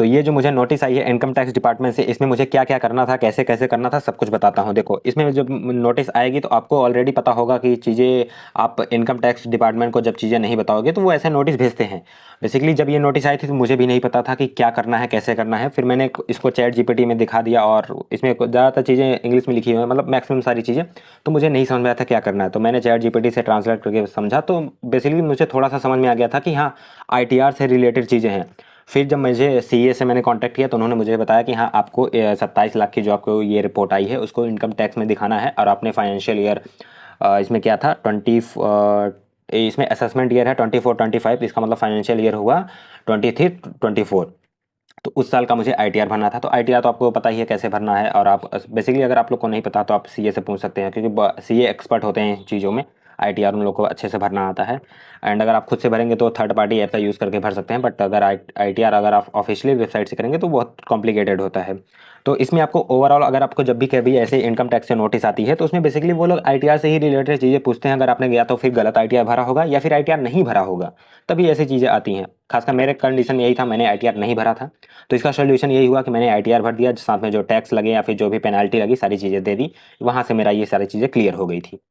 तो ये जो मुझे नोटिस आई है इनकम टैक्स डिपार्टमेंट से, इसमें मुझे क्या क्या करना था, कैसे कैसे करना था, सब कुछ बताता हूँ। देखो, इसमें जब नोटिस आएगी तो आपको ऑलरेडी पता होगा कि चीज़ें, आप इनकम टैक्स डिपार्टमेंट को जब चीज़ें नहीं बताओगे तो वो ऐसे नोटिस भेजते हैं। बेसिकली जब ये नोटिस आई थी तो मुझे भी नहीं पता था कि क्या करना है, कैसे करना है। फिर मैंने इसको चैट जीपीटी में दिखा दिया, और इसमें ज़्यादातर चीज़ें इंग्लिश में लिखी हुई हैं, मतलब मैक्सिमम सारी चीज़ें। तो मुझे नहीं समझ में आया था क्या करना है, तो मैंने चैट जीपीटी से ट्रांसलेट करके समझा, तो बेसिकली मुझे थोड़ा सा समझ में आ गया था कि हाँ, आईटीआर से रिलेटेड चीज़ें हैं। फिर जब मुझे सीए से मैंने कांटेक्ट किया तो उन्होंने मुझे बताया कि हाँ, आपको 27 लाख की जो आपको ये रिपोर्ट आई है उसको इनकम टैक्स में दिखाना है, और आपने फाइनेंशियल ईयर, इसमें क्या था, इसमें असेसमेंट ईयर है 24-25, इसका मतलब फाइनेंशियल ईयर हुआ 23-24। तो उस साल का मुझे आईटीआर भरना था। तो आईटीआर तो आपको पता ही है कैसे भरना है, और आप बेसिकली अगर आप लोग को नहीं पता तो आप सीए से पूछ सकते हैं, क्योंकि सीए एक्सपर्ट होते हैं इन चीज़ों में। आईटीआर उन लोग को अच्छे से भरना आता है। एंड अगर आप खुद से भरेंगे तो थर्ड पार्टी ऐप का यूज़ करके भर सकते हैं, बट अगर आईटीआर अगर आप ऑफिशियली वेबसाइट से करेंगे तो बहुत कॉम्प्लिकेटेड होता है। तो इसमें आपको ओवरऑल, अगर आपको जब भी कभी ऐसे इनकम टैक्स से नोटिस आती है तो उसमें बेसिकली वो लोग आईटीआर से ही रिलेटेड चीज़ें पूछते हैं। अगर आपने या तो फिर गलत आईटीआर भरा होगा या फिर आईटीआर नहीं भरा होगा, तभी ऐसी चीज़ें आती हैं। खासकर मेरे कंडीशन यही था, मैंने आईटीआर नहीं भरा था। तो इसका सोल्यूशन यही हुआ कि मैंने आईटीआर भर दिया, साथ में जो टैक्स लगे या फिर जो भी पेनल्टी लगी सारी चीज़ें दे दी। वहाँ से मेरा ये सारी चीज़ें क्लियर हो गई थी।